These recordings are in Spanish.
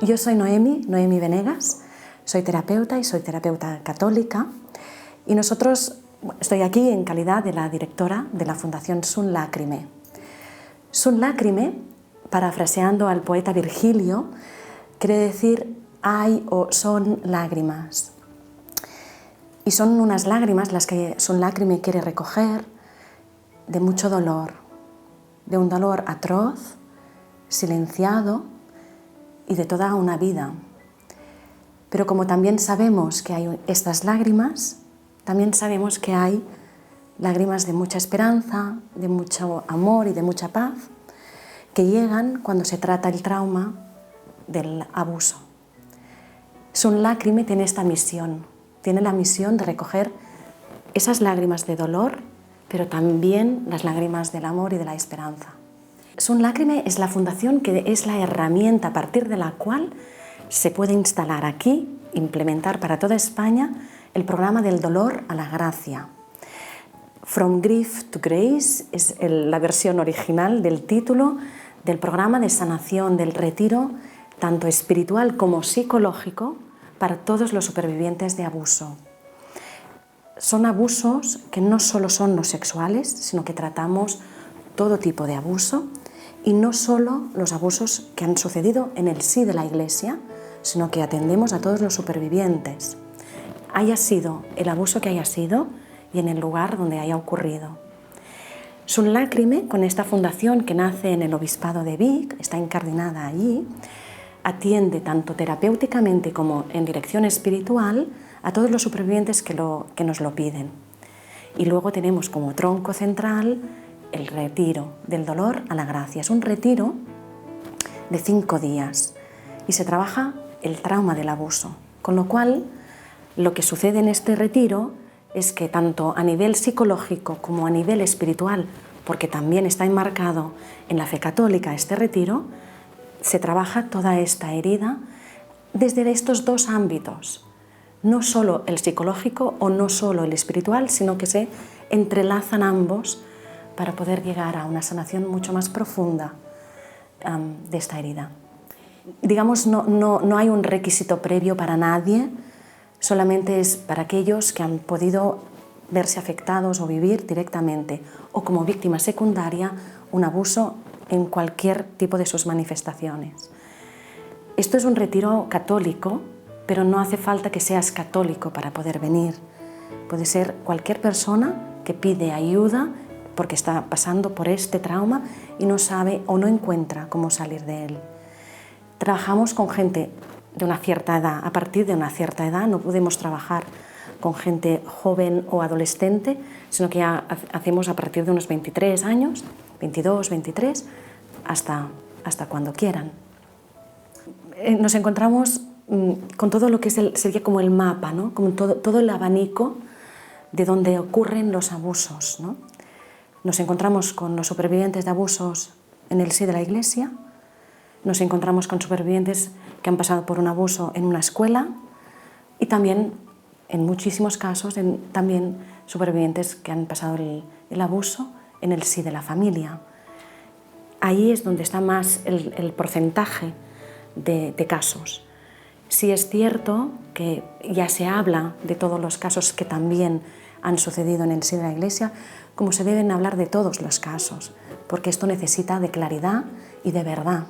Yo soy Noemi Venegas, soy terapeuta y soy terapeuta católica y estoy aquí en calidad de la directora de la Fundación Sunt Lacrimae. Sunt Lacrimae, parafraseando al poeta Virgilio, quiere decir hay o son lágrimas. Y son unas lágrimas las que Sunt Lacrimae quiere recoger de mucho dolor, de un dolor atroz, silenciado y de toda una vida. Pero como también sabemos que hay estas lágrimas, también sabemos que hay lágrimas de mucha esperanza, de mucho amor y de mucha paz, que llegan cuando se trata el trauma del abuso. Sunt Lacrimae tiene esta misión, tiene la misión de recoger esas lágrimas de dolor, pero también las lágrimas del amor y de la esperanza. Sunt Lacrimae es la fundación que es la herramienta a partir de la cual se puede instalar aquí, implementar para toda España el programa del dolor a la gracia. From Grief to Grace es la versión original del título del programa de sanación del retiro, tanto espiritual como psicológico, para todos los supervivientes de abuso. Son abusos que no solo son los sexuales, sino que tratamos todo tipo de abuso y no solo los abusos que han sucedido en el sí de la Iglesia, sino que atendemos a todos los supervivientes, haya sido el abuso que haya sido y en el lugar donde haya ocurrido. Sunt Lacrimae, con esta fundación que nace en el Obispado de Vic, está incardinada allí, atiende tanto terapéuticamente como en dirección espiritual a todos los supervivientes que nos lo piden. Y luego tenemos como tronco central el retiro del dolor a la gracia. Es un retiro de 5 días y se trabaja el trauma del abuso, con lo cual lo que sucede en este retiro es que tanto a nivel psicológico como a nivel espiritual, porque también está enmarcado en la fe católica este retiro, se trabaja toda esta herida desde estos dos ámbitos, no solo el psicológico o no solo el espiritual, sino que se entrelazan ambos para poder llegar a una sanación mucho más profunda de esta herida. Digamos, no hay un requisito previo para nadie, solamente es para aquellos que han podido verse afectados o vivir directamente o como víctima secundaria un abuso en cualquier tipo de sus manifestaciones. Esto es un retiro católico, pero no hace falta que seas católico para poder venir. Puede ser cualquier persona que pide ayuda porque está pasando por este trauma y no sabe o no encuentra cómo salir de él. Trabajamos con gente de una cierta edad. A partir de una cierta edad no podemos trabajar con gente joven o adolescente, sino que ya hacemos a partir de unos 23 años, 22, 23, hasta cuando quieran. Nos encontramos con todo lo que sería como el mapa, ¿no? Como todo el abanico de donde ocurren los abusos, ¿no? Nos encontramos con los supervivientes de abusos en el sí de la Iglesia, nos encontramos con supervivientes que han pasado por un abuso en una escuela y también, en muchísimos casos, también supervivientes que han pasado el abuso en el sí de la familia. Ahí es donde está más el porcentaje de casos. Sí es cierto que ya se habla de todos los casos que también han sucedido en el sí de la Iglesia, como se deben hablar de todos los casos, porque esto necesita de claridad y de verdad,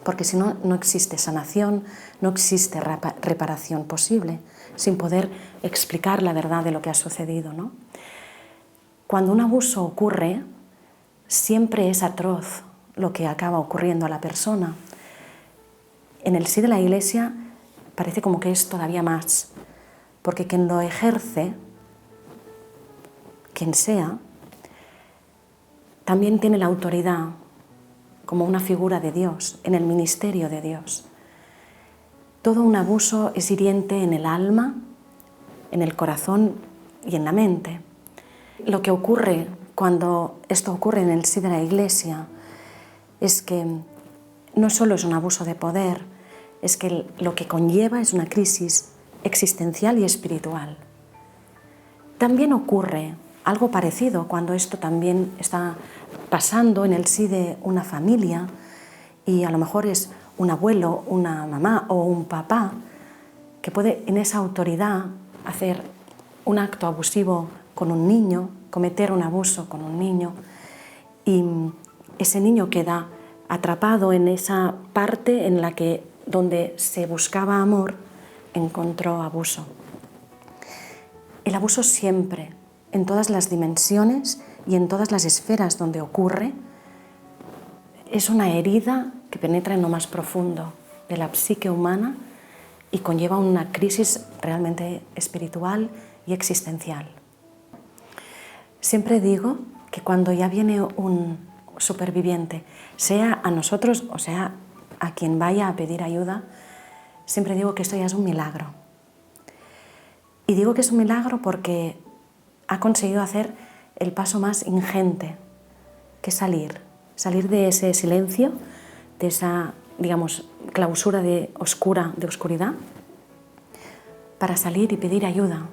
porque si no, no existe sanación, no existe reparación posible, sin poder explicar la verdad de lo que ha sucedido, ¿no? Cuando un abuso ocurre, siempre es atroz lo que acaba ocurriendo a la persona. En el sí de la Iglesia parece como que es todavía más, porque quien lo ejerce, quien sea, también tiene la autoridad como una figura de Dios, en el ministerio de Dios. Todo un abuso es hiriente en el alma, en el corazón y en la mente. Lo que ocurre cuando esto ocurre en el sí de la Iglesia es que no solo es un abuso de poder, es que lo que conlleva es una crisis existencial y espiritual. También ocurre algo parecido cuando esto también está pasando en el sí de una familia y a lo mejor es un abuelo, una mamá o un papá que puede en esa autoridad hacer un acto abusivo con un niño, cometer un abuso con un niño, y ese niño queda atrapado en esa parte en la que donde se buscaba amor encontró abuso. El abuso siempre, en todas las dimensiones y en todas las esferas donde ocurre, es una herida que penetra en lo más profundo de la psique humana y conlleva una crisis realmente espiritual y existencial. Siempre digo que cuando ya viene un superviviente, sea a nosotros o sea a quien vaya a pedir ayuda, siempre digo que esto ya es un milagro. Y digo que es un milagro porque ha conseguido hacer el paso más ingente, que es salir de ese silencio, de esa, digamos, clausura de oscuridad, para salir y pedir ayuda.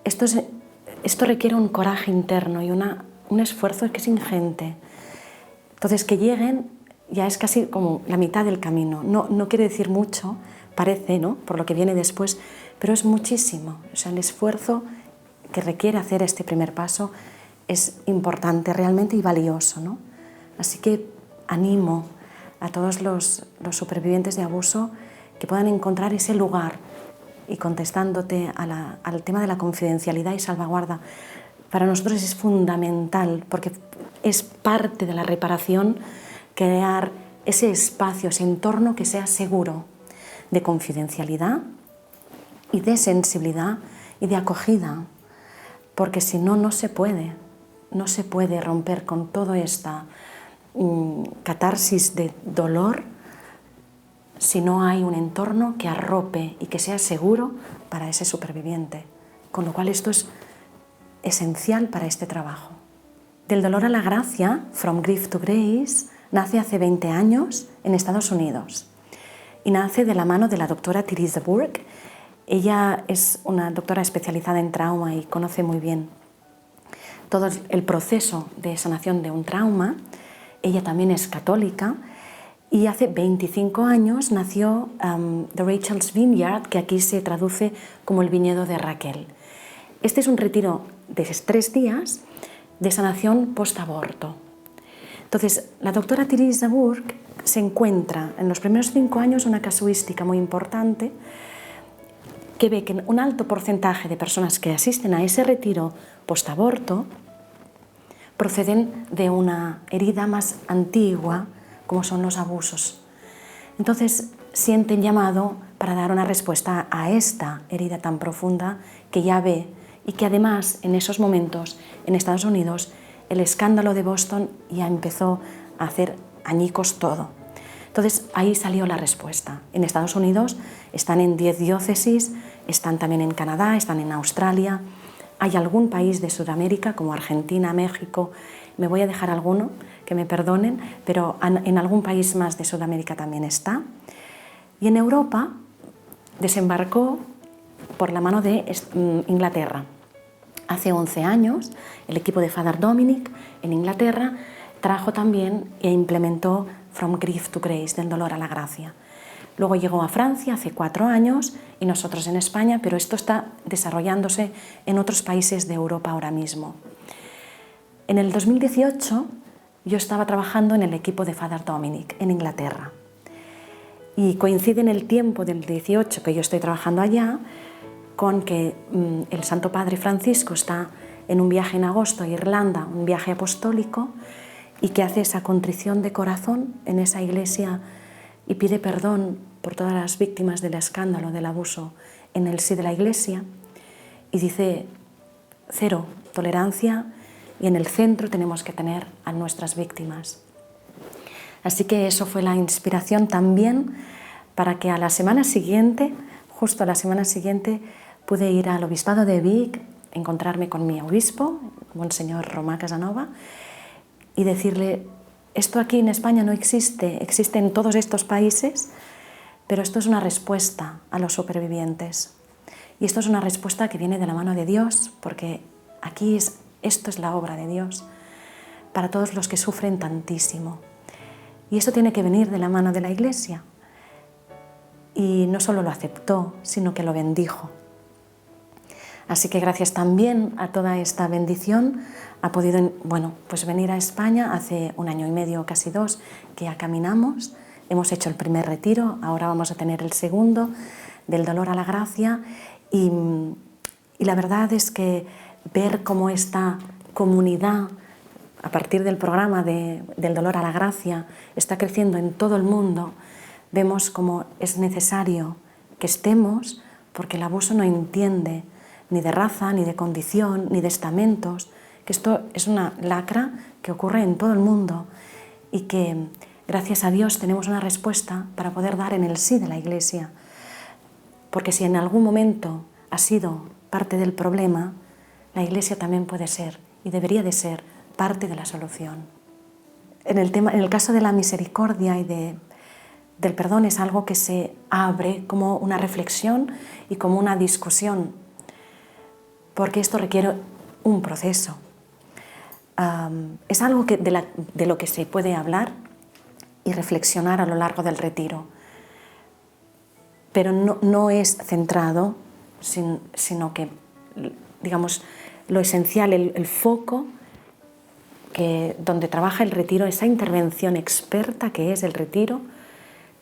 Esto requiere un coraje interno y un esfuerzo que es ingente. Entonces, que lleguen ya es casi como la mitad del camino. No quiere decir mucho, parece, ¿no?, por lo que viene después, pero es muchísimo. O sea, el esfuerzo que requiere hacer este primer paso es importante realmente y valioso, ¿no? Así que animo a todos los supervivientes de abuso que puedan encontrar ese lugar. Y contestándote al tema de la confidencialidad y salvaguarda, para nosotros es fundamental porque es parte de la reparación crear ese espacio, ese entorno que sea seguro de confidencialidad y de sensibilidad y de acogida, porque si no, no se puede romper con toda esta catarsis de dolor si no hay un entorno que arrope y que sea seguro para ese superviviente. Con lo cual esto es esencial para este trabajo. Del dolor a la gracia, From Grief to Grace, nace hace 20 años en Estados Unidos y nace de la mano de la doctora Theresa Burke. Ella es una doctora especializada en trauma y conoce muy bien todo el proceso de sanación de un trauma. Ella también es católica. Y hace 25 años nació The Rachel's Vineyard, que aquí se traduce como el viñedo de Raquel. Este es un retiro de 3 días de sanación post-aborto. Entonces, la doctora Theresa Burke se encuentra en los primeros 5 años una casuística muy importante que ve que un alto porcentaje de personas que asisten a ese retiro post-aborto proceden de una herida más antigua, como son los abusos. Entonces sienten llamado para dar una respuesta a esta herida tan profunda que ya ve y que además en esos momentos en Estados Unidos el escándalo de Boston ya empezó a hacer añicos todo. Entonces ahí salió la respuesta. En Estados Unidos están en 10 diócesis, están también en Canadá, están en Australia, hay algún país de Sudamérica como Argentina, México, me voy a dejar alguno, que me perdonen, pero en algún país más de Sudamérica también está. Y en Europa desembarcó por la mano de Inglaterra. Hace 11 años el equipo de Father Dominic en Inglaterra trajo también e implementó From Grief to Grace, del dolor a la gracia. Luego llegó a Francia hace 4 años y nosotros en España, pero esto está desarrollándose en otros países de Europa ahora mismo. En el 2018 yo estaba trabajando en el equipo de Father Dominic en Inglaterra y coincide en el tiempo del 18 que yo estoy trabajando allá con que el Santo Padre Francisco está en un viaje en agosto a Irlanda, un viaje apostólico, y que hace esa contrición de corazón en esa iglesia y pide perdón por todas las víctimas del escándalo, del abuso en el sí de la iglesia, y dice 0 tolerancia y en el centro tenemos que tener a nuestras víctimas. Así que eso fue la inspiración también para que a la semana siguiente, justo a la semana siguiente, pude ir al Obispado de Vic, encontrarme con mi obispo, Monseñor Romà Casanova, y decirle, esto aquí en España no existe, existe en todos estos países, pero esto es una respuesta a los supervivientes. Y esto es una respuesta que viene de la mano de Dios, porque esto es la obra de Dios para todos los que sufren tantísimo. Y eso tiene que venir de la mano de la Iglesia. Y no solo lo aceptó, sino que lo bendijo. Así que gracias también a toda esta bendición ha podido pues venir a España hace 1 año y medio, casi 2, que ya caminamos. Hemos hecho el primer retiro, ahora vamos a tener el segundo, del dolor a la gracia. Y la verdad es que ver cómo esta comunidad, a partir del programa del dolor a la gracia, está creciendo en todo el mundo, vemos cómo es necesario que estemos, porque el abuso no entiende ni de raza, ni de condición, ni de estamentos, que esto es una lacra que ocurre en todo el mundo y que, gracias a Dios, tenemos una respuesta para poder dar en el sí de la Iglesia. Porque si en algún momento ha sido parte del problema, la Iglesia también puede ser y debería de ser parte de la solución. En el caso de la misericordia y del perdón es algo que se abre como una reflexión y como una discusión, porque esto requiere un proceso. Es algo de lo que se puede hablar y reflexionar a lo largo del retiro, pero no es centrado, sino que, digamos, lo esencial, el foco donde trabaja el retiro, esa intervención experta que es el retiro,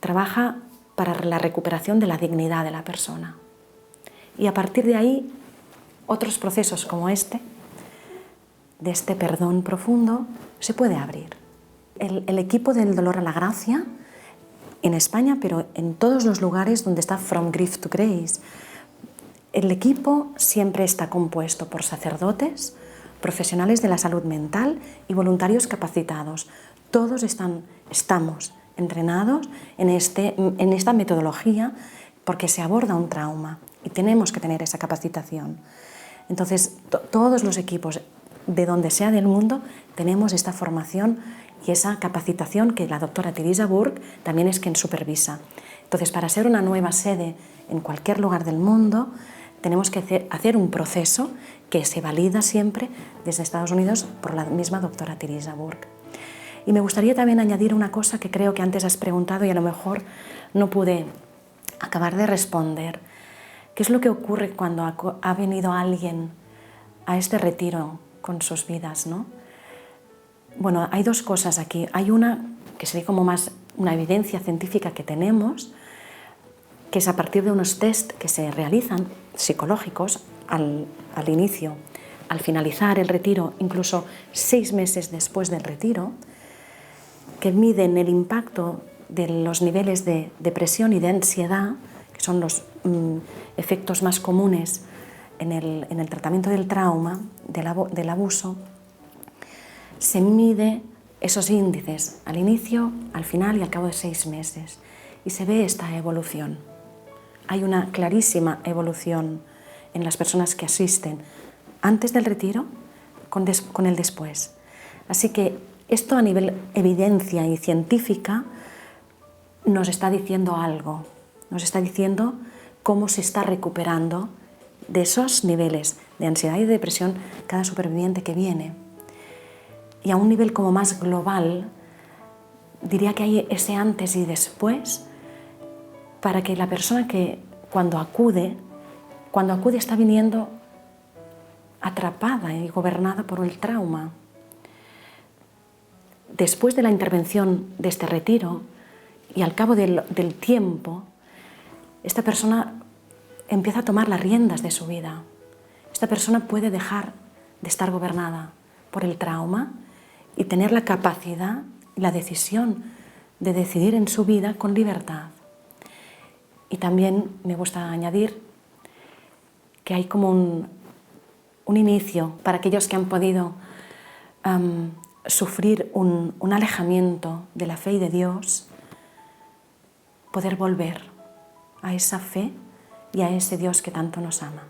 trabaja para la recuperación de la dignidad de la persona. Y a partir de ahí, otros procesos como de este perdón profundo, se puede abrir. El equipo del dolor a la gracia, en España, pero en todos los lugares donde está From Grief to Grace, el equipo siempre está compuesto por sacerdotes, profesionales de la salud mental y voluntarios capacitados. Todos estamos entrenados en esta metodología porque se aborda un trauma y tenemos que tener esa capacitación. Entonces, todos los equipos, de donde sea del mundo, tenemos esta formación y esa capacitación que la doctora Teresa Burke también es quien supervisa. Entonces, para ser una nueva sede en cualquier lugar del mundo, tenemos que hacer un proceso que se valida siempre desde Estados Unidos por la misma doctora Teresa Burke. Y me gustaría también añadir una cosa que creo que antes has preguntado y a lo mejor no pude acabar de responder. ¿Qué es lo que ocurre cuando ha venido alguien a este retiro con sus vidas, ¿no? Bueno, hay 2 cosas aquí. Hay una que sería como más una evidencia científica que tenemos, que es a partir de unos test que se realizan psicológicos al inicio, al finalizar el retiro, incluso 6 meses después del retiro, que miden el impacto de los niveles de depresión y de ansiedad, que son los efectos más comunes en el tratamiento del trauma, del abuso. Se mide esos índices al inicio, al final y al cabo de 6 meses. Y se ve esta evolución. Hay una clarísima evolución en las personas que asisten antes del retiro con el después. Así que esto a nivel evidencia y científica nos está diciendo algo. Nos está diciendo cómo se está recuperando de esos niveles de ansiedad y de depresión cada superviviente que viene. Y a un nivel como más global, diría que hay ese antes y después para que la persona que cuando acude está viniendo atrapada y gobernada por el trauma. Después de la intervención de este retiro y al cabo del tiempo, esta persona empieza a tomar las riendas de su vida. Esta persona puede dejar de estar gobernada por el trauma y tener la capacidad y la decisión de decidir en su vida con libertad. Y también me gusta añadir que hay como un inicio para aquellos que han podido sufrir un alejamiento de la fe y de Dios, poder volver a esa fe y a ese Dios que tanto nos ama.